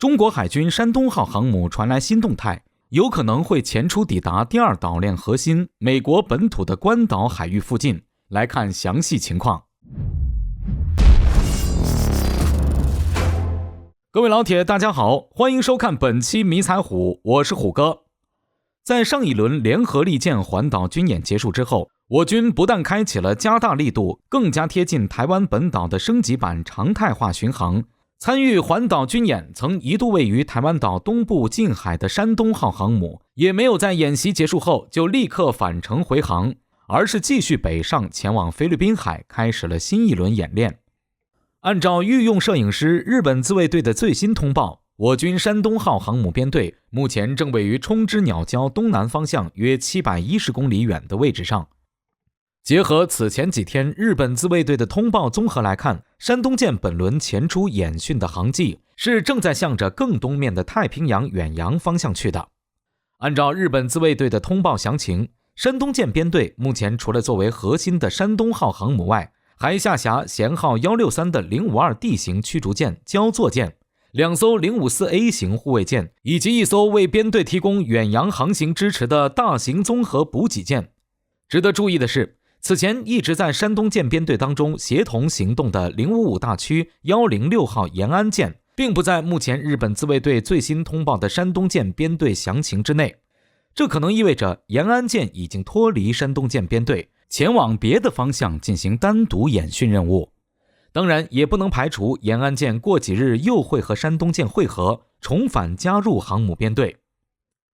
中国海军山东号航母传来新动态，有可能会前出抵达第二岛链核心美国本土的关岛海域附近。来看详细情况。各位老铁大家好，欢迎收看本期迷彩虎，我是虎哥。在上一轮联合利剑环岛军演结束之后，我军不但开启了加大力度更加贴近台湾本岛的升级版常态化巡航，参与环岛军演曾一度位于台湾岛东部近海的山东号航母也没有在演习结束后就立刻返程回航，而是继续北上前往菲律宾海，开始了新一轮演练。按照御用摄影师日本自卫队的最新通报，我军山东号航母编队目前正位于冲之鸟礁东南方向约710公里远的位置上。结合此前几天日本自卫队的通报综合来看，山东舰本轮前出演训的航迹是正在向着更东面的太平洋远洋方向去的。按照日本自卫队的通报详情，山东舰编队目前除了作为核心的山东号航母外，还下辖舷号163的 052D 型驱逐舰焦作舰，2艘 054A 型护卫舰，以及1艘为编队提供远洋航行支持的大型综合补给舰。值得注意的是，此前一直在山东舰编队当中协同行动的055大区106号延安舰，并不在目前日本自卫队最新通报的山东舰编队详情之内。这可能意味着延安舰已经脱离山东舰编队，前往别的方向进行单独演训任务。当然，也不能排除延安舰过几日又会和山东舰会合，重返加入航母编队。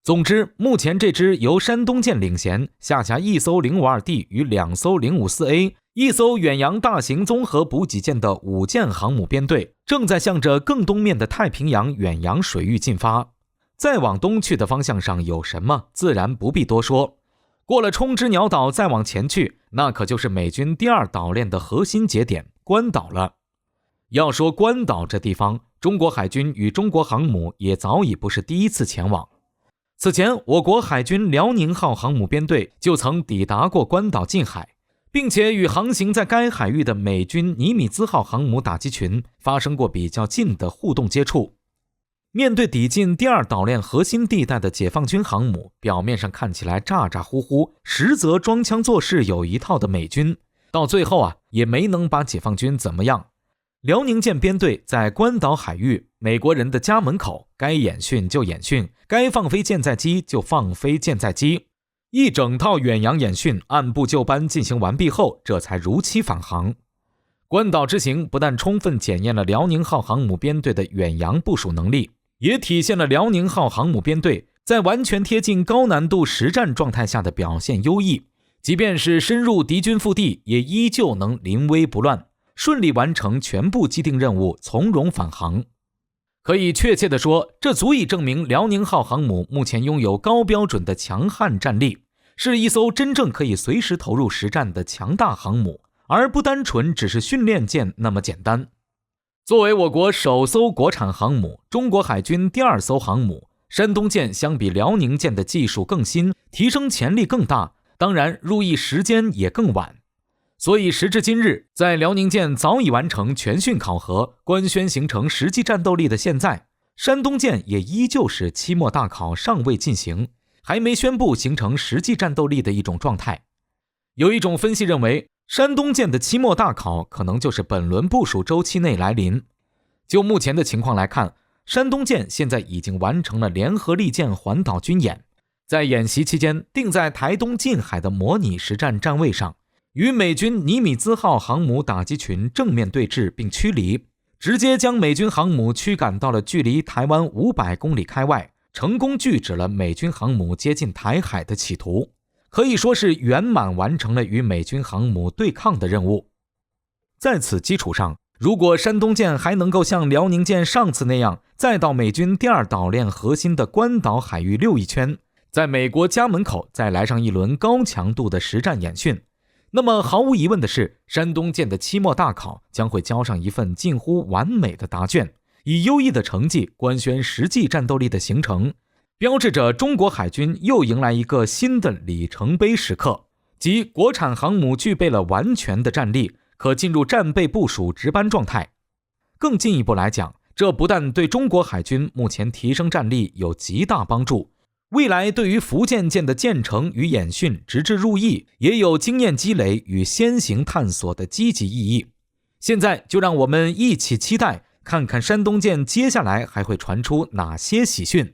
总之，目前这支由山东舰领衔，下辖1艘 052D 与2艘 054A、1艘远洋大型综合补给舰的5舰航母编队，正在向着更东面的太平洋远洋水域进发。再往东去的方向上有什么，自然不必多说。过了冲之鸟岛再往前去，那可就是美军第二岛链的核心节点关岛了。要说关岛这地方，中国海军与中国航母也早已不是第一次前往。此前，我国海军辽宁号航母编队就曾抵达过关岛近海，并且与航行在该海域的美军尼米兹号航母打击群发生过比较近的互动接触。面对抵近第二岛链核心地带的解放军航母，表面上看起来咋咋呼呼，实则装腔作势有一套的美军，到最后也没能把解放军怎么样。辽宁舰编队在关岛海域美国人的家门口，该演训就演训，该放飞舰载机就放飞舰载机，一整套远洋演训按部就班进行完毕后，这才如期返航。关岛之行不但充分检验了辽宁号航母编队的远洋部署能力，也体现了辽宁号航母编队在完全贴近高难度实战状态下的表现优异，即便是深入敌军腹地，也依旧能临危不乱，顺利完成全部既定任务，从容返航。可以确切地说，这足以证明辽宁号航母目前拥有高标准的强悍战力，是一艘真正可以随时投入实战的强大航母，而不单纯只是训练舰那么简单。作为我国首艘国产航母，中国海军第二艘航母，山东舰相比辽宁舰的技术更新，提升潜力更大，当然入役时间也更晚。所以时至今日，在辽宁舰早已完成全训考核，官宣形成实际战斗力的现在，山东舰也依旧是期末大考尚未进行，还没宣布形成实际战斗力的一种状态。有一种分析认为，山东舰的期末大考可能就是本轮部署周期内来临。就目前的情况来看，山东舰现在已经完成了联合利剑环岛军演，在演习期间定在台东近海的模拟实战站位上，与美军尼米兹号航母打击群正面对峙并驱离，直接将美军航母驱赶到了距离台湾500公里开外，成功拒止了美军航母接近台海的企图，可以说是圆满完成了与美军航母对抗的任务。在此基础上，如果山东舰还能够像辽宁舰上次那样，再到美军第二岛链核心的关岛海域溜一圈，在美国家门口再来上一轮高强度的实战演训，那么毫无疑问的是，山东舰的期末大考将会交上一份近乎完美的答卷，以优异的成绩官宣实际战斗力的形成，标志着中国海军又迎来一个新的里程碑时刻，即国产航母具备了完全的战力，可进入战备部署值班状态。更进一步来讲，这不但对中国海军目前提升战力有极大帮助，未来对于福建舰的建成与演训直至入役，也有经验积累与先行探索的积极意义。现在就让我们一起期待，看看山东舰接下来还会传出哪些喜讯。